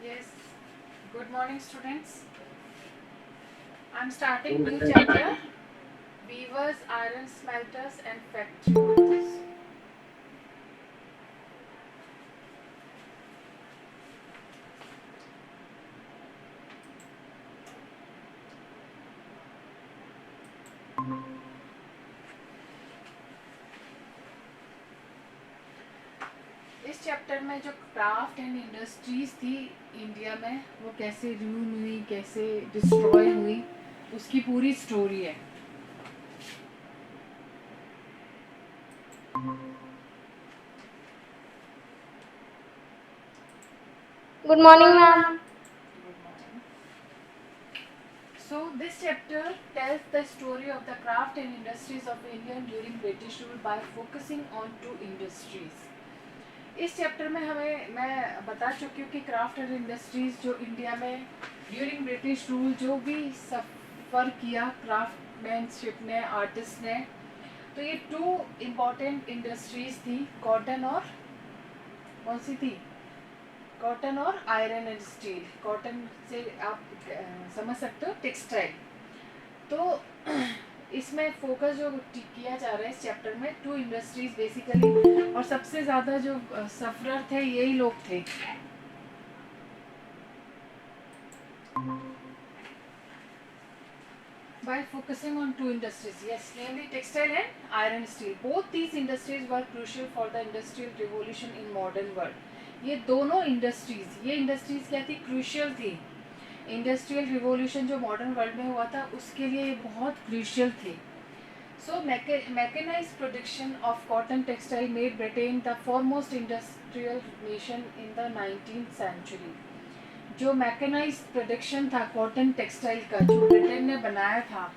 Yes. Good morning, students. I'm starting new chapter. Weavers, iron smelters, and factory workers. इस chapter में जो craft and industries थी India में वो कैसे रून हुई, कैसे डिस्ट्रॉय हुई, उसकी पूरी स्टोरी है. Good morning, ma'am. So this chapter tells the story of the craft and industries of India during British rule by focusing on two industries. इस चैप्टर में मैं बता चुकी हूँ कि क्राफ्ट एंड इंडस्ट्रीज जो इंडिया में ड्यूरिंग ब्रिटिश रूल जो भी सफ़र किया क्राफ्टमैनशिप ने, आर्टिस्ट ने, तो ये टू इम्पॉर्टेंट इंडस्ट्रीज थी. कॉटन और कौन सी थी? कॉटन और आयरन एंड स्टील. कॉटन से आप समझ सकते हो टेक्सटाइल. तो इसमें फोकस जो किया जा रहा है इस चैप्टर में टू इंडस्ट्रीज बेसिकली, और सबसे ज़्यादा जो सफरर थे यही लोग थे. By focusing on two industries, yes, namely textile and iron steel. Both these industries were crucial for the industrial revolution in modern world. ये दोनों इंडस्ट्रीज, ये इंडस्ट्रीज क्या थी? क्रूशियल थी. इंडस्ट्रियल रिवॉल्यूशन जो मॉडर्न वर्ल्ड में हुआ था उसके लिए ये बहुत क्रूशियल थी. So mechanized production of cotton textile made Britain the foremost industrial nation in the 19th century. जो मैकेनाइज्ड प्रोडक्शन था कॉटन टेक्सटाइल का जो ब्रिटेन ने बनाया था,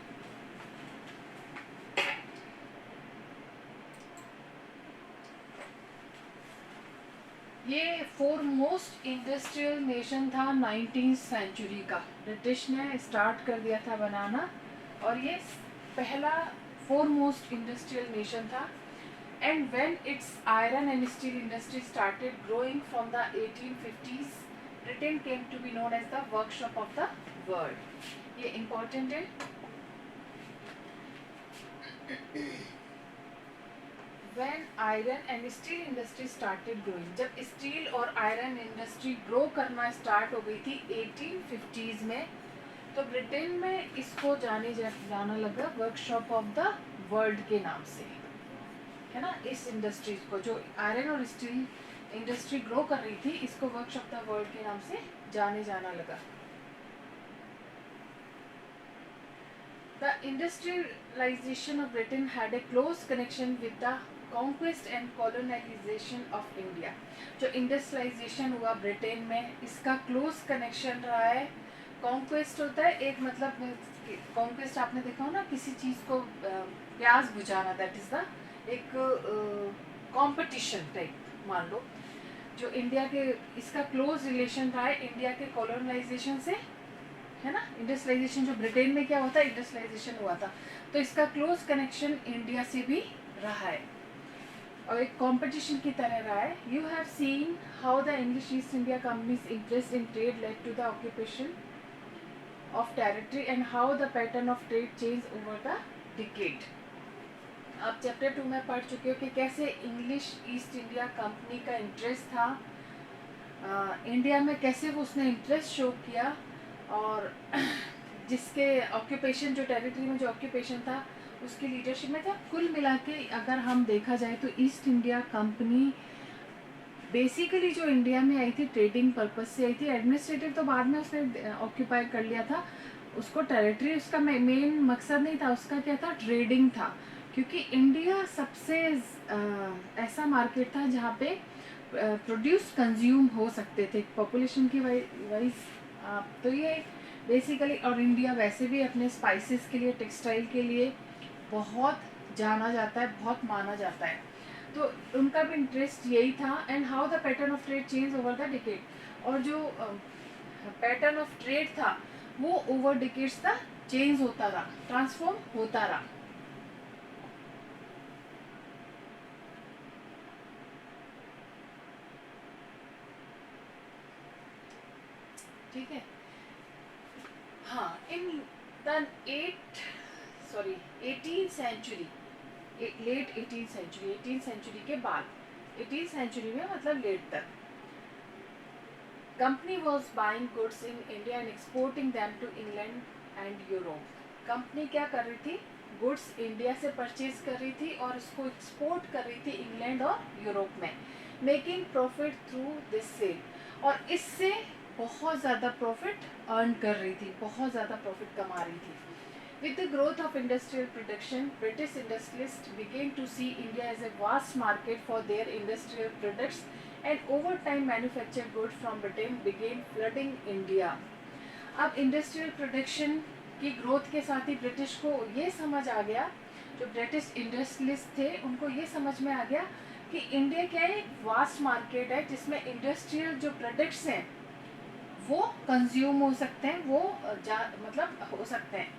ये फोरमोस्ट इंडस्ट्रियल नेशन था 19th सेंचुरी का. ब्रिटिश ने स्टार्ट कर दिया था बनाना और ये पहला foremost industrial nation था. And when its iron and steel industry started growing from the 1850s, Britain came to be known as the workshop of the world. ये important है. When iron and steel industry started growing, जब steel और iron industry grow करना start हो गई थी 1850s में, तो ब्रिटेन में इसको जाना लगा वर्कशॉप ऑफ द वर्ल्ड के नाम से, है ना. इस इंडस्ट्रीज को जो आयरन और स्टील इंडस्ट्री ग्रो कर रही थी इसको वर्कशॉप द वर्ल्ड के नाम से जाना लगा. The industrialization of Britain had a close connection with the conquest and colonization of India. जो इंडस्ट्रियलाइजेशन हुआ ब्रिटेन में इसका क्लोज कनेक्शन रहा है. कॉन्क्वेस्ट होता है एक, मतलब कॉन्क्वेस्ट आपने देखा हो ना, किसी चीज़ को प्यास बुझाना, दैट इज़ द एक कंपटीशन टाइप मान लो. जो इंडिया के इसका क्लोज रिलेशन रहा है इंडिया के कॉलोनाइजेशन से, है ना. इंडस्ट्रियलाइजेशन जो ब्रिटेन में क्या होता है, इंडस्ट्रियलाइजेशन हुआ था, तो इसका क्लोज कनेक्शन इंडिया से भी रहा है और एक कंपटीशन की तरह रहा है. You have seen how the English East India company's interest in trade led to the occupation of territory and how the pattern of trade change over the decade. आप चैप्टर 2 में पढ़ चुके हो कि कैसे इंग्लिश ईस्ट इंडिया कंपनी का interest था India में, कैसे वो उसने इंटरेस्ट शो किया, और जिसके ऑक्यूपेशन जो टेरिटरी में जो ऑक्यूपेशन था उसकी लीडरशिप में था. कुल मिला के अगर हम देखा जाए तो ईस्ट इंडिया कंपनी बेसिकली जो इंडिया में आई थी ट्रेडिंग पर्पस से आई थी. एडमिनिस्ट्रेटिव तो बाद में उसने ऑक्यूपाई कर लिया था, उसको टेरिटरी उसका मेन मकसद नहीं था. उसका क्या था? ट्रेडिंग था, क्योंकि इंडिया सबसे ऐसा मार्केट था जहाँ पे प्रोड्यूस कंज्यूम हो सकते थे पॉपुलेशन की वाइज. तो ये बेसिकली, और इंडिया वैसे भी अपने स्पाइसेस के लिए, टेक्सटाइल के लिए बहुत जाना जाता है, बहुत माना जाता है, तो उनका भी इंटरेस्ट यही था. And how the pattern of trade change over the decade, और जो पैटर्न ऑफ ट्रेड था वो ओवर डिकेड्स था चेंज होता रहा, ट्रांसफॉर्म होता रहा. ठीक है। हाँ, in the 18th century, late 18th century के बाद, 18th सेंचुरी में मतलब लेट तक, company was buying goods in India and exporting them to England and Europe. Company क्या कर रही थी, गुड्स इंडिया से परचेज कर रही थी और उसको एक्सपोर्ट कर रही थी इंग्लैंड और यूरोप में, making profit through this sale, और इससे बहुत ज़्यादा प्रॉफिट अर्न कर रही थी, बहुत ज़्यादा प्रॉफिट कमा रही थी। With the growth of industrial production, British industrialists began to see India as a vast market for their industrial products, and over time manufactured goods from Britain began flooding India. अब industrial production की growth के साथ ही British को ये समझ आ गया, जो British industrialist थे उनको ये समझ में आ गया कि इंडिया क्या है, एक वास्ट मार्केट है जिसमें इंडस्ट्रियल जो प्रोडक्ट्स हैं वो कंज्यूम हो सकते हैं, वो मतलब हो सकते हैं।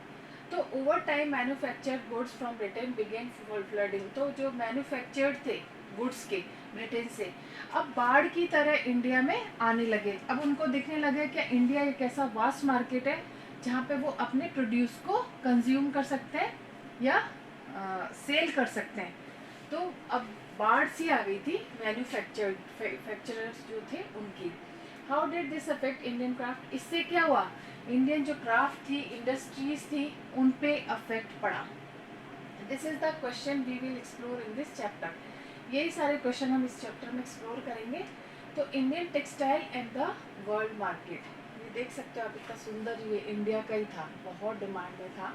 तो over time manufactured goods from Britain began flooding, तो जो मैन्युफैक्चर्ड थे गुड्स के ब्रिटेन से अब बाढ़ की तरह इंडिया में आने लगे। अब उनको दिखने लगे कि इंडिया एक ऐसा वास्ट मार्केट है जहाँ पे वो अपने प्रोड्यूस को कंज्यूम कर सकते हैं या सेल कर सकते हैं। तो अब बाढ़ सी आ गई थी मैन्युफैक्चरर्स जो थे उनकी। How did this affect Indian craft, इससे क्या हुआ, इंडियन जो क्राफ्ट थी, इंडस्ट्रीज थी, उन पे अफेक्ट पड़ा। This is the question we will explore in this chapter, यही सारे क्वेश्चन हम इस चैप्टर में एक्सप्लोर करेंगे। तो Indian textile and the world market, ये देख सकते हो आप, इतना सुंदर, ये इंडिया का ही था, बहुत डिमांड में था।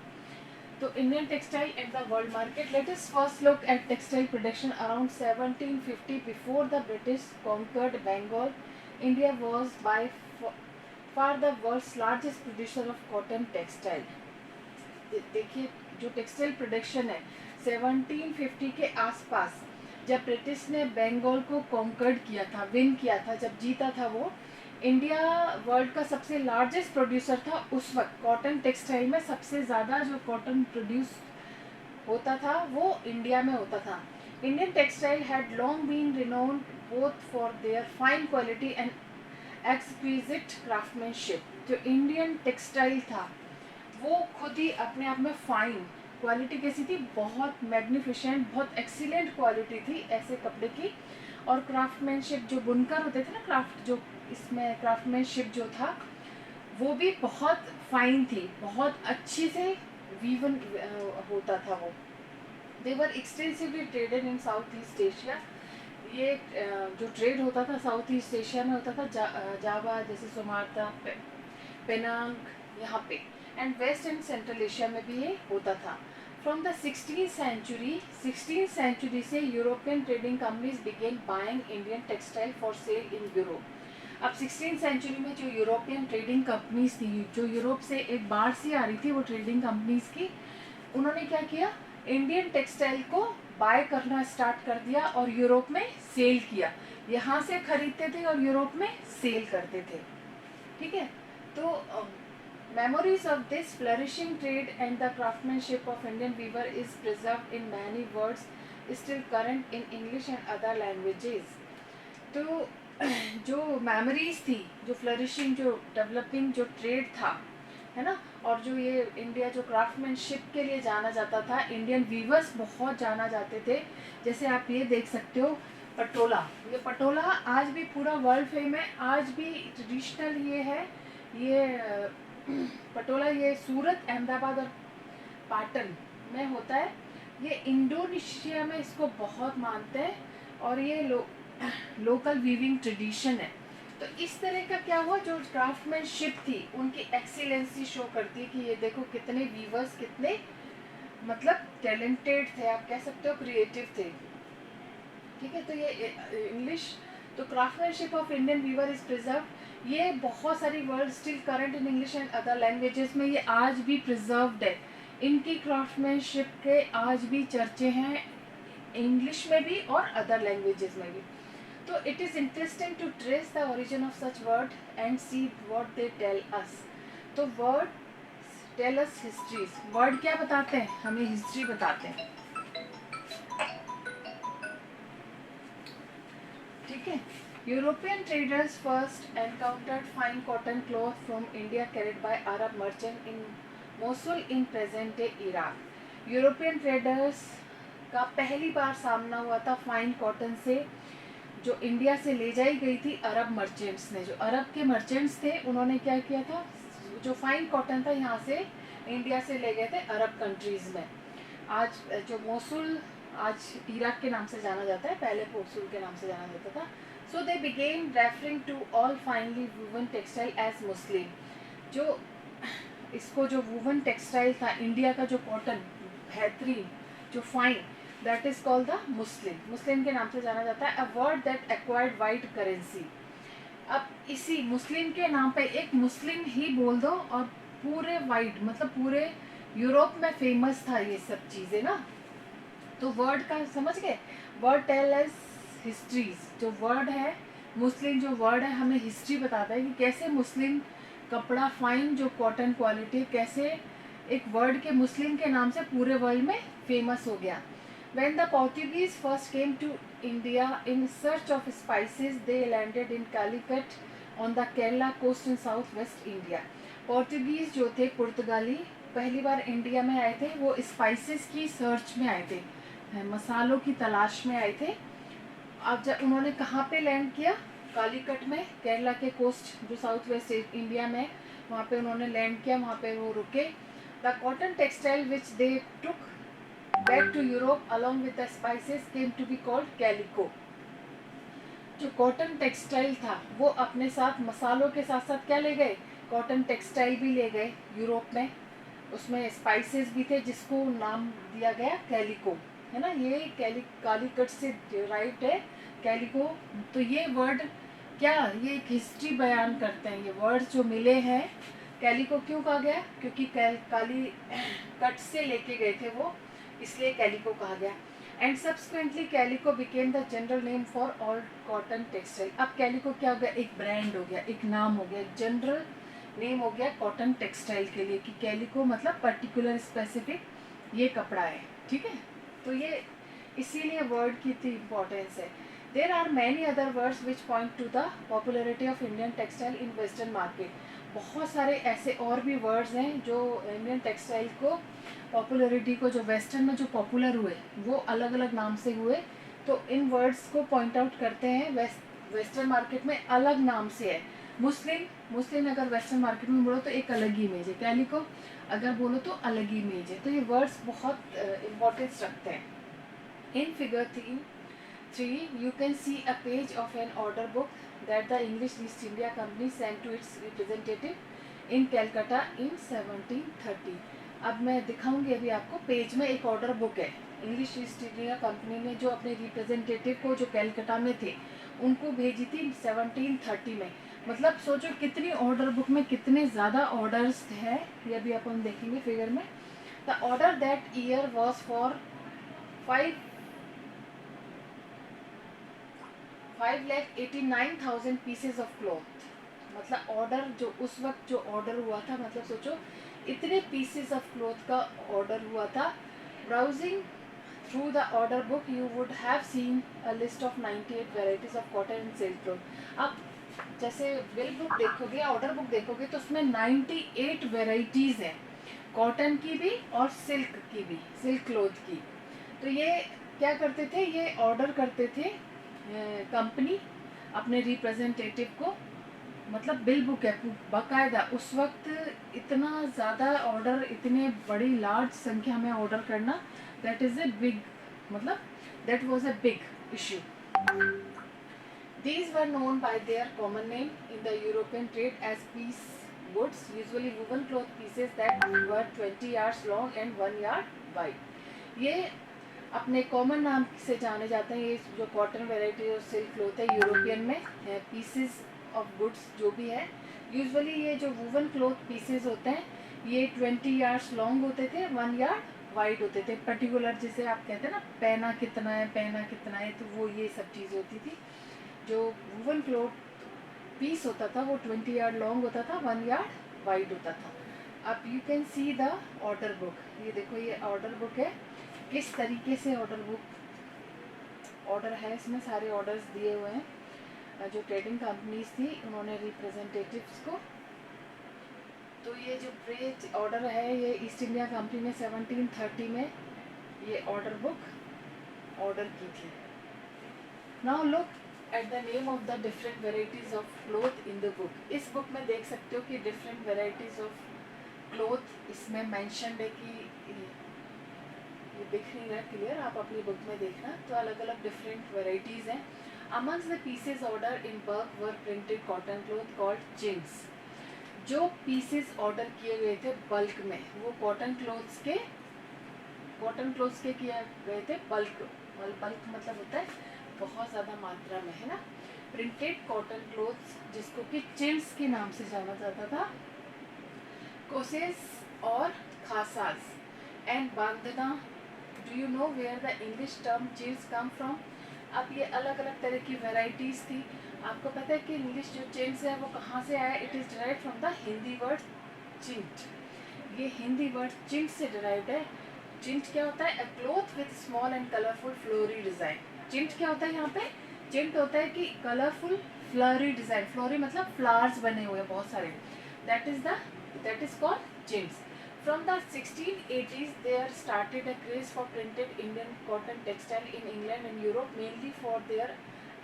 तो Indian textile and the world market, let us first look at textile production around 1750 before the British conquered Bengal. India was by far the world's largest producer of cotton textile. देखिए जो textile production है 1750 के आसपास, जब British ने बंगाल को conquered किया था, विन किया था, जब जीता था, वो इंडिया वर्ल्ड का सबसे लार्जेस्ट प्रोड्यूसर था उस वक्त। कॉटन टेक्सटाइल में सबसे ज़्यादा जो कॉटन प्रोड्यूस होता था वो इंडिया में होता था। Indian textile had long been renowned both for their fine quality and exquisite craftsmanship. जो इंडियन टेक्सटाइल था वो खुद ही अपने आप में फाइन क्वालिटी कैसी थी, बहुत मैग्निफिशेंट, बहुत एक्सीलेंट क्वालिटी थी ऐसे कपड़े की। और क्राफ्टमैनशिप, जो बुनकर होते थे ना, क्राफ्ट जो इसमें क्राफ्टमैनशिप जो था वो भी बहुत फाइन थी, बहुत अच्छी से वीवन होता था वो। They were extensively traded in South East Asia, ये जो ट्रेड होता था साउथ ईस्ट एशिया में होता था, जावा जैसे सुमात्रा, पेनांग यहाँ पे, and west and central Asia में भी ये होता था। फ्रॉम द 16th सेंचुरी से European trading companies began buying Indian textile for sale in Europe. अब 16th सेंचुरी में जो यूरोपियन ट्रेडिंग कंपनीज थी, जो यूरोप से एक बाढ़ सी आ रही थी, वो ट्रेडिंग कंपनीज की, उन्होंने क्या किया, इंडियन टेक्सटाइल को बाय करना स्टार्ट कर दिया और यूरोप में सेल किया। यहाँ से खरीदते थे और यूरोप में सेल करते थे। ठीक है, तो memories of this flourishing trade and the craftsmanship of Indian weaver is preserved in many words still current in English and other languages. तो जो memories थी, जो flourishing, जो developing, जो trade था, है ना, और जो ये इंडिया जो क्राफ्टमैनशिप के लिए जाना जाता था, इंडियन वीवर्स बहुत जाना जाते थे। जैसे आप ये देख सकते हो पटोला, ये पटोला आज भी पूरा वर्ल्ड फेम है, आज भी ट्रेडिशनल ये है, ये पटोला, ये सूरत, अहमदाबाद और पाटन में होता है। ये इंडोनेशिया में इसको बहुत मानते हैं और ये लोकल वीविंग ट्रेडिशन है। तो इस तरह का क्या हुआ, जो क्राफ्टमैनशिप थी उनकी एक्सीलेंसी शो करती है कि ये देखो कितने वीवर्स कितने मतलब टैलेंटेड थे, आप कह सकते हो क्रिएटिव थे। ठीक है, तो ये इंग्लिश, तो craftsmanship of Indian weaver is preserve, ये बहुत सारी word still current in English and other languages में ये आज भी प्रिजर्व्ड है। इनकी क्राफ्टमैनशिप के आज भी चर्चे हैं, इंग्लिश में भी और अदर लैंग्वेजेस में भी। तो it is interesting to trace the origin of such word and see what they tell us. तो word tell us histories, word क्या बताते हैं, हमें हिस्ट्री बताते हैं। ठीक है, European traders first encountered fine cotton cloth from India carried by Arab merchant in Mosul in present day Iraq. European traders का पहली बार सामना हुआ था फाइन कॉटन से, जो इंडिया से ले जाई गई थी अरब मर्चेंट्स ने। जो अरब के मर्चेंट्स थे उन्होंने क्या किया था, जो फाइन कॉटन था यहाँ से इंडिया से ले गए थे अरब कंट्रीज़ में। आज जो मोसुल आज इराक के नाम से जाना जाता है, पहले मोसुल के नाम से जाना जाता था। So they begin referring to all finely woven textile as muslin. जो इसको जो वूवन टेक्सटाइल था इंडिया का, जो कॉटन बेहतरीन जो fine, that is called the muslin. Muslin के नाम से जाना जाता है। A word that acquired wide currency. अब इसी मुस्लिम के नाम पे एक मुस्लिम ही बोल दो और पूरे वाइट मतलब पूरे यूरोप में फेमस था ये सब चीज़ें ना। तो वर्ड का समझ गए, वर्ड टेल एज हिस्ट्रीज। जो वर्ड है मुस्लिम, जो वर्ड है हमें हिस्ट्री बताता है कि कैसे मुस्लिम कपड़ा फाइन जो कॉटन क्वालिटी कैसे एक वर्ड के मुस्लिम के नाम से पूरे वर्ल्ड में फेमस हो गया। When the Portuguese first came to India in search of spices, they landed in Calicut on the Kerala coast in southwest India. Portuguese जो थे पुर्तगाली पहली बार इंडिया में आए थे, वो स्पाइसेस की सर्च में आए थे, मसालों की तलाश में आए थे। अब जब उन्होंने कहाँ पे लैंड किया, कालीकट में, केरला के कोस्ट जो साउथ वेस्ट इंडिया में, वहाँ पे उन्होंने लैंड किया, वहाँ पे वो रुके। The cotton textile which they took back to Europe along with the spices came to be called calico. जो कॉटन टेक्सटाइल था वो अपने साथ मसालों के साथ साथ क्या ले गए, कॉटन टेक्सटाइल भी ले गए यूरोप में। उसमें स्पाइसेस भी थे जिसको नाम दिया गया कैलिको, है ना। ये कालीकट से डिराइव्ड है कैलिको। तो ये वर्ड क्या, ये एक हिस्ट्री बयान करते हैं। ये वर्ड जो मिले हैं, कैलिको क्यों कहा गया, क्योंकि काली कट से लेके गए थे वो, इसलिए कैलिको कहा गया। And subsequently calico became the general name for all cotton textile. अब कैलिको क्या हो गया, एक ब्रांड हो गया, एक नाम हो गया, एक जनरल नेम हो गया कॉटन टेक्सटाइल के लिए, कि कैलिको मतलब पर्टिकुलर स्पेसिफिक ये कपड़ा है, ठीक है। तो ये इसीलिए वर्ड की इतनी इम्पोर्टेंस है। There are many other words which point to the popularity of Indian textile in western market. बहुत सारे ऐसे और भी वर्ड्स हैं जो इंडियन टेक्सटाइल को पॉपुलरिटी को, जो वेस्टर्न में जो पॉपुलर हुए वो अलग अलग नाम से हुए। तो इन वर्ड्स को पॉइंट आउट करते हैं, वेस्टर्न मार्केट में अलग नाम से है। मुस्लिम अगर वेस्टर्न मार्केट में बोलो तो एक अलग ही इमेज है, कैलिको अगर बोलो तो अलग ही इमेज है। तो ये वर्ड्स बहुत इम्पोर्टेंस रखते हैं। In figure 3 you can see a page of an order book that the English East India Company sent to its representative in Calcutta in 1730। अब मैं दिखाऊंगी अभी आपको, पेज में एक ऑर्डर बुक है, इंग्लिश ईस्ट इंडिया कंपनी ने जो अपने रिप्रेजेंटेटिव को जो कैलकाटा में थे उनको भेजी थी 1730 में। मतलब सोचो कितनी ऑर्डर बुक में कितने ज़्यादा ऑर्डर्स हैं, ये भी अपन देखेंगे फिगर में। The order that year was for 5,89,000 pieces of cloth. मतलब ऑर्डर जो उस वक्त जो ऑर्डर हुआ था, मतलब सोचो इतने पीसेज ऑफ क्लॉथ का ऑर्डर हुआ था। Browsing through the order book you would have seen a list of 98 varieties of cotton and silk cloth. आप जैसे बिल बुक देखोगे, ऑर्डर बुक देखोगे तो उसमें 98 वेराइटीज़ हैं, कॉटन की भी और सिल्क की भी, सिल्क क्लॉथ की। तो ये क्या करते थे, ये ऑर्डर करते थे कंपनी अपने रिप्रेजेंटेटिव को। मतलब बिल बुक है बाकायदा। उस वक्त इतना ज़्यादा ऑर्डर, इतने बड़ी लार्ज संख्या में ऑर्डर करना, दैट इज़ ए बिग, मतलब that was a big issue. These were known by their common name in the European trade as piece goods, usually woven cloth pieces that were 20 yards long and 1 yard wide. ये अपने common नाम से जाने जाते हैं। ये जो cotton variety और सिल्क क्लॉथ है यूरोपियन में, पीसेस ऑफ गुड्स जो भी है, यूजुअली ये जो वूवन क्लॉथ पीसेस होते हैं ये 20 यार्ड्स लॉन्ग होते थे, 1 यार्ड वाइड होते थे। पर्टिकुलर जिसे आप कहते हैं ना पैना कितना है, तो वो ये सब चीज़ होती थी। जो वूवन क्लॉथ पीस होता था वो 20 यार्ड लॉन्ग होता था, 1 यार्ड वाइड होता था। अब you can see the order book. ये देखो ये ऑर्डर बुक है, किस तरीके से ऑर्डर बुक ऑर्डर है, इसमें सारे ऑर्डर्स दिए हुए हैं। जो ट्रेडिंग कंपनीज थी उन्होंने रिप्रेजेंटेटिव्स को, तो ये जो प्रेज ऑर्डर है ये ईस्ट इंडिया कंपनी ने 1730 में ये ऑर्डर बुक ऑर्डर की थी। Now look at the name of the different varieties of cloth in the book. इस बुक में देख सकते हो कि डिफरेंट वेराइटीज ऑफ क्लोथ इसमें मेंशन्ड है कि ये दिख नहीं रहा क्लियर, आप अपनी बुक में देखना, तो अलग अलग डिफरेंट वेराइटीज हैं। Amongst the pieces order in bulk were printed cotton cloth called Ching's. जो पीसेस ऑर्डर किए गए थे बल्क में वो कॉटन क्लोथ्स के किए गए थे। बल्क मतलब होता है बहुत ज़्यादा मात्रा में, है ना। प्रिंटेड कॉटन क्लोथ्स जिसको कि चिल्स के नाम से जाना जाता था, कोसेस और khassa and bandanna. Do you know where the English term chintz come from? अब ये अलग अलग तरह की वेराइटीज़ थी। आपको पता है कि इंग्लिश जो चिंट्स है वो कहाँ से आया? It is derived from the Hindi word chint. ये हिंदी वर्ड चिंट से डिराइव्ड है। चिंट क्या होता है? A cloth with small and colourful flowery design. Chint क्या होता है यहाँ पे? चिंट होता है कि कलरफुल फ्लोरी डिज़ाइन। फ्लोरी मतलब फ्लावर्स बने हुए बहुत सारे, that is called chintz. From the 1680s, there started a craze for printed Indian cotton textile in England and Europe, mainly for their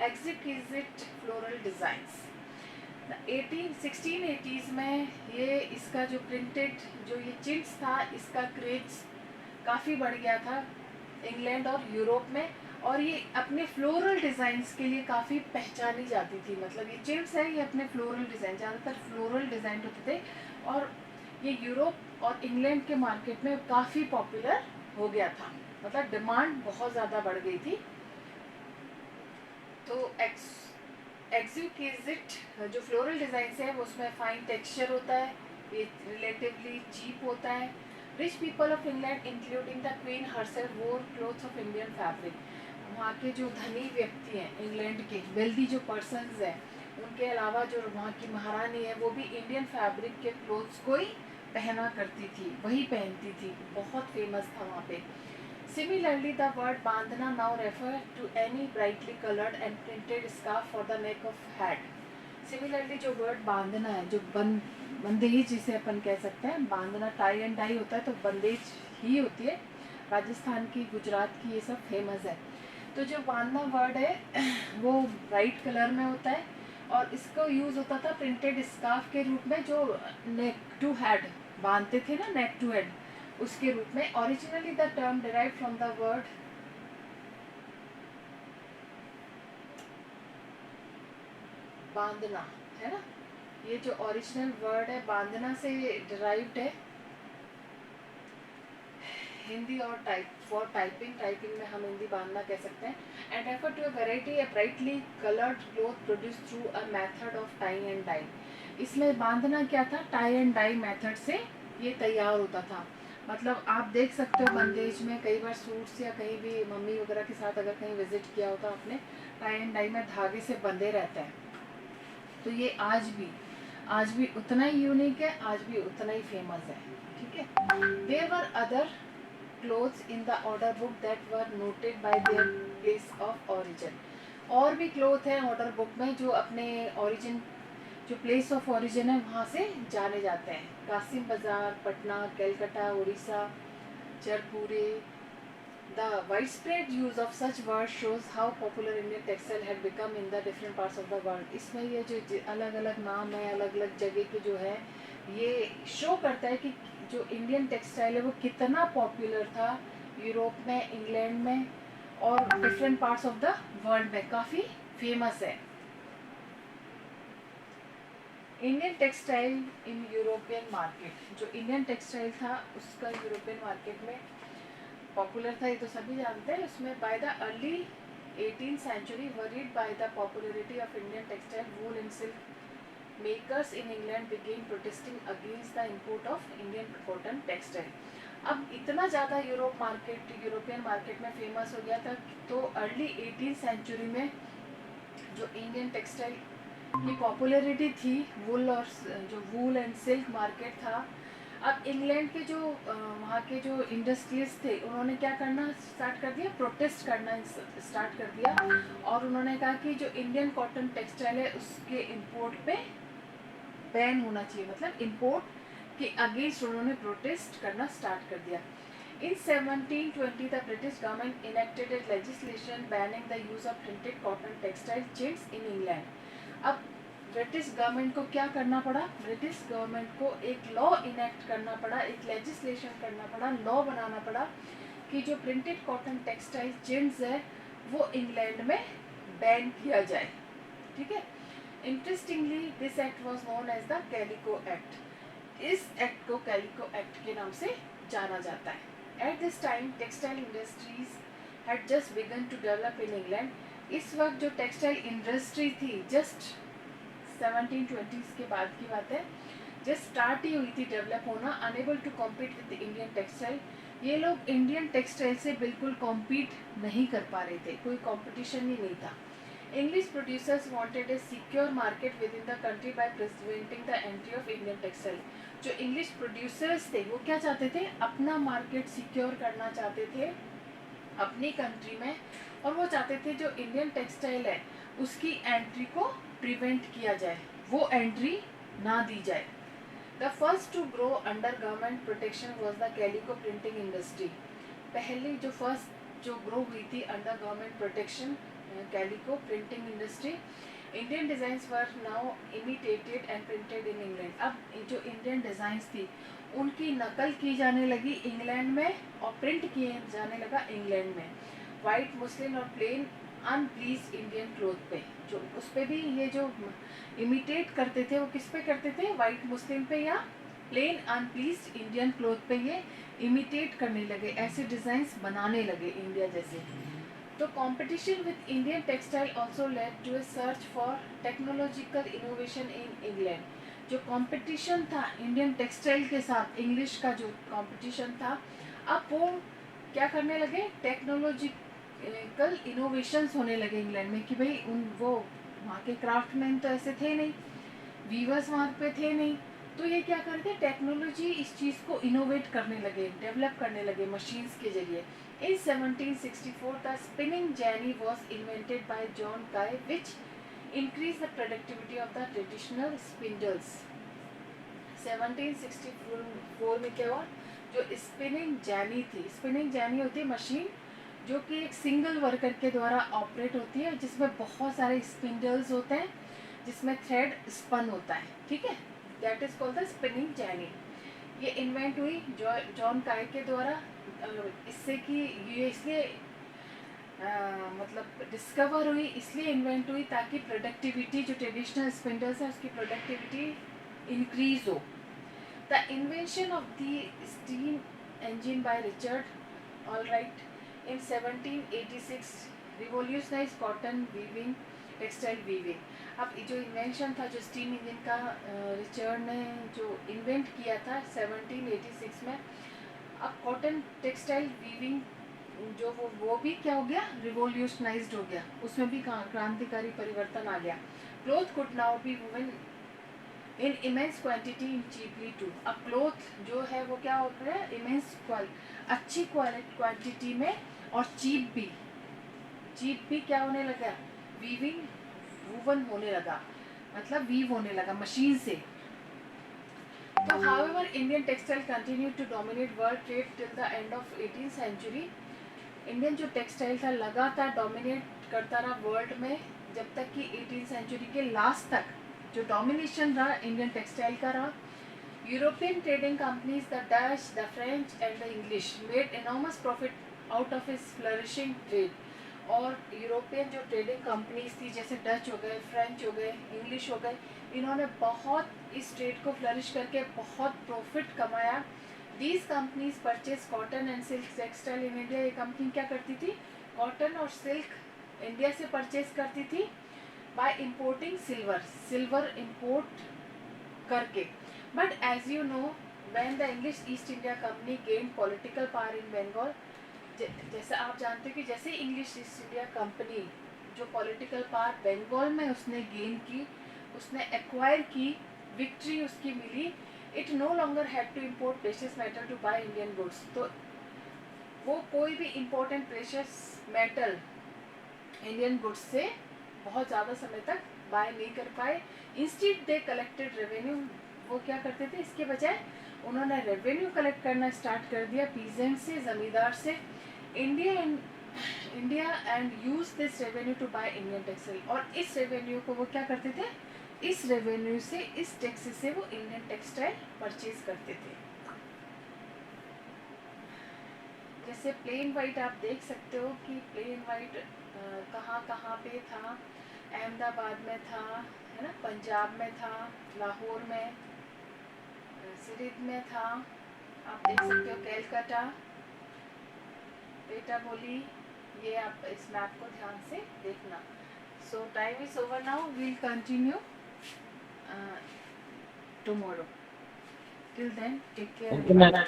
exquisite floral designs. 1680s में ये इसका जो printed जो ये चिंट्स था इसका क्रेज काफ़ी बढ़ गया था इंग्लैंड और यूरोप में, और ये अपने फ्लोरल डिज़ाइंस के लिए काफ़ी पहचानी जाती थी। मतलब ये चिंट्स है ये अपने फ्लोरल डिज़ाइन, ज़्यादातर फ्लोरल डिज़ाइन होते थे, और ये यूरोप और इंग्लैंड के मार्केट में काफ़ी पॉपुलर हो गया था। मतलब डिमांड बहुत ज़्यादा बढ़ गई थी। तो एक्सक्विजिट जो फ्लोरल डिज़ाइन है वो उसमें फाइन टेक्सचर होता है, ये रिलेटिवली चीप होता है। Rich people of England including the queen herself वोर क्लोथ्स ऑफ इंडियन फैब्रिक। वहाँ के जो धनी व्यक्ति हैं इंग्लैंड के, वेल्दी जो पर्सनस हैं, उनके अलावा जो वहाँ की महारानी है वो भी इंडियन फैब्रिक के क्लोथ्स को ही पहना करती थी, वही पहनती थी, बहुत फेमस था वहाँ पे। Similarly, the word bandhana now refer to any brightly colored and printed scarf for the neck of hat. Similarly, जो word बांधना है, जो बंदेज जिसे अपन कह सकते हैं, बांधना टाई एंड डाई होता है तो बंदेज ही होती है। राजस्थान की, गुजरात की ये सब फेमस है। तो जो बांधना वर्ड है वो ब्राइट कलर में होता है और इसको यूज़ होता था प्रिंटेड स्कार्फ के रूप में, जो नेक टू हेड बांधते थे ना, नेक टू हेड, उसके रूप में। Originally the term derived from the word बांधना, है ना। ये जो ओरिजिनल वर्ड है बांधना से डिराइव्ड है। हिंदी और टाइपिंग में हम हिंदी बांधना कह सकते हैं। And refer to a variety a brightly coloured cloth produce through a method of tie and dye. इसमें बांधना क्या था? टाई एंड डाई मेथड से ये तैयार होता था। मतलब आप देख सकते हो बंदेज में कई बार सूट्स या कहीं भी मम्मी वगैरह के साथ अगर कहीं विजिट किया होता आपने, टाई एंड डाई में धागे से बंधे रहते हैं। तो ये आज भी उतना ही यूनिक है, आज भी उतना ही फेमस है, ठीक है। There were other clothes in the order book that were noted by their place of origin। और भी क्लोथ हैं ऑर्डर बुक में जो अपने ओरिजिन, जो प्लेस ऑफ ओरिजिन है वहाँ से जाने जाते हैं। कासिम बाजार, Patna, Calcutta, Orissa, जरपुरे। The widespread use of such words shows how popular Indian textile had become in the different parts of the world। इसमें ये जो अलग अलग नाम है, अलग अलग जगह के जो है, ये शो करता है कि जो इंडियन टेक्सटाइल है वो कितना पॉपुलर था यूरोप में, इंग्लैंड में और different parts of the world में, काफ़ी फेमस है। Indian textile in European market. जो इंडियन टेक्सटाइल था उसका यूरोपियन मार्केट में पॉपुलर था, ये तो सभी जानते हैं। उसमें by the early 18th century, worried by the popularity of Indian textile, wool and silk makers in England began protesting against the import of Indian cotton textile। अब इतना ज़्यादा यूरोपियन मार्केट में फेमस हो गया था, तो अर्ली 18th सेंचुरी में जो इंडियन टेक्सटाइल की पॉपुलैरिटी थी, वूल और जो वूल एंड सिल्क मार्केट था, अब इंग्लैंड के जो वहाँ के जो इंडस्ट्रियलिस्ट थे उन्होंने क्या करना स्टार्ट कर दिया, प्रोटेस्ट करना स्टार्ट कर दिया, और उन्होंने कहा कि जो इंडियन कॉटन टेक्सटाइल है उसके इंपोर्ट पे बैन होना चाहिए, मतलब इंपोर्ट के अगेंस्ट उन्होंने प्रोटेस्ट करना स्टार्ट कर दिया। In 1720, the British government enacted a legislation banning the use of printed cotton textile chintz in England. अब ब्रिटिश गवर्नमेंट को क्या करना पड़ा, ब्रिटिश गवर्नमेंट को एक लॉ इनेक्ट करना पड़ा, एक लेजिस्लेशन करना पड़ा, लॉ बनाना पड़ा कि जो प्रिंटेड कॉटन टेक्सटाइल चिंट्स है वो इंग्लैंड में बैन किया जाए। ठीक है, interestingly this act was known as the calico act. इस एक्ट को कैलिको एक्ट के नाम से जाना जाता है। At this time, textile industries had just begun to develop in England. इस वक्त जो टेक्सटाइल इंडस्ट्री थी जस्ट 1720s के बाद की बात है, जस्ट स्टार्ट ही हुई थी डेवलप होना, enable to compete with Indian textile. ये लोग इंडियन टेक्सटाइल से बिल्कुल कॉम्पीट नहीं कर पा रहे थे, कोई कंपटीशन ही नहीं था। English producers wanted a secure market within the country by preventing the entry of Indian textile. जो इंग्लिश प्रोड्यूसर्स थे वो क्या चाहते थे, अपना मार्केट सिक्योर करना चाहते थे अपनी कंट्री में, और वो चाहते थे जो इंडियन टेक्सटाइल है उसकी एंट्री को प्रिवेंट किया जाए, वो एंट्री ना दी जाए। The first to grow under government protection was the calico printing industry. पहली जो फर्स्ट जो ग्रो हुई थी under government protection, calico printing industry. Indian designs were now imitated and printed in England. अब जो इंडियन डिज़ाइंस थी उनकी नकल की जाने लगी इंग्लैंड में और प्रिंट किए जाने लगा इंग्लैंड में, वाइट मुस्लिन और प्लेन अनप्लीज इंडियन क्लोथ पे। जो उस पर भी ये जो इमिटेट करते थे वो किस पे करते थे, वाइट मुस्लिन पे या प्लेन अनप्लीज इंडियन क्लोथ पे ये इमिटेट करने लगे, ऐसे डिज़ाइंस बनाने लगे इंडिया जैसे। तो competition with Indian textile also led to a search for technological innovation in England. जो कंपटीशन था इंडियन टेक्सटाइल के साथ, इंग्लिश का जो कंपटीशन था, अब वो क्या करने लगे, टेक्नोलॉजिकल इनोवेशंस होने लगे इंग्लैंड में कि भाई वो वहाँ के क्राफ्टमैन तो ऐसे थे नहीं, वीवर्स वहाँ पे थे नहीं, तो ये क्या करते, टेक्नोलॉजी इस चीज़ को इनोवेट करने लगे, डेवलप करने लगे मशीन्स के जरिए। In 1764, the spinning jenny was invented by John Guy, which increased the productivity of the traditional spindles. 1764 में क्या हुआ, जो स्पिनिंग जैनी थी, स्पिनिंग जैनी होती है मशीन जो कि एक सिंगल वर्कर के द्वारा ऑपरेट होती है, जिसमें बहुत सारे स्पिंडल्स होते हैं, जिसमें थ्रेड स्पन होता है। ठीक है, that is called the spinning jenny. ये इन्वेंट हुई जॉन काय के द्वारा, इससे कि ये इसलिए मतलब डिस्कवर हुई, इसलिए इन्वेंट हुई ताकि प्रोडक्टिविटी जो ट्रेडिशनल स्पिंडल्स है उसकी प्रोडक्टिविटी इंक्रीज हो। The invention of the steam engine by Richard alright in 1786 revolutionise cotton weaving, textile weaving. अब जो इन्वेंशन था जो स्टीम इंजन का रिचर्ड ने जो इन्वेंट किया था 1786 में, अब कॉटन टेक्सटाइल वीविंग जो वो भी क्या हो गया, रिवोल्यूशनाइज्ड हो गया, उसमें भी क्रांतिकारी परिवर्तन आ गया। Cloth could now be woven in immense quantity in cheaply too. अब क्लोथ जो है वो क्या हो रहा है, इमेंस अच्छी क्वांटिटी में और चीप भी क्या होने लगा, वीविंग वुवन होने लगा, मतलब वीव होने लगा मशीन से। तो however Indian textile continued to dominate world trade till the end of 18th century। Indian जो टेक्सटाइल था लगातार डोमिनेट करता रहा वर्ल्ड में, जब तक कि 18th सेंचुरी के लास्ट तक जो डोमिनेशन रहा इंडियन टेक्सटाइल का रहा। European trading companies the Dutch, the French and the English made enormous profit out of इस फ्लरिशिंग ट्रेड। और यूरोपियन जो ट्रेडिंग कंपनीज थी जैसे डच हो गए, फ्रेंच हो गए, इंग्लिश हो गए, इन्होंने बहुत इस ट्रेड को फ्लरिश करके बहुत प्रॉफिट कमाया। These companies purchase cotton and silk textile in India. ये कंपनी क्या करती थी, कॉटन और सिल्क इंडिया से परचेज करती थी बाय इम्पोर्टिंग सिल्वर इम्पोर्ट करके। But as you know when the English East India Company gain political power in Bengal, जैसे आप जानते हैं कि जैसे इंग्लिश ईस्ट इंडिया कंपनी जो पॉलिटिकल पावर बंगाल में उसने गेन की, उसने एक्वायर की, विक्ट्री उसकी मिली, it no longer had to import precious metal to buy Indian goods. तो वो कोई भी important precious metal Indian goods से बहुत ज़्यादा समय तक बाय नहीं कर पाए। इंस्टीड दे कलेक्टेड रेवेन्यू, वो क्या करते थे, इसके बजाय उन्होंने रेवेन्यू कलेक्ट करना स्टार्ट कर दिया पीजेंट से, ज़मींदार से, India and use this revenue to buy Indian textile. और इस रेवेन्यू को वो क्या करते थे, इस रेवेन्यू से, इस टैक्स से वो इंडियन टेक्सटाइल परचेज करते थे। जैसे प्लेन वाइट आप देख सकते हो कि प्लेन वाइट कहाँ कहाँ पे था, अहमदाबाद में था, है ना, पंजाब में था, लाहौर में, सिरिद में था, आप देख सकते हो कैलकाटा, पेटा बोली, ये आप इस मैप को ध्यान से देखना। So time is over now, we'll continue tomorrow. Till then take care.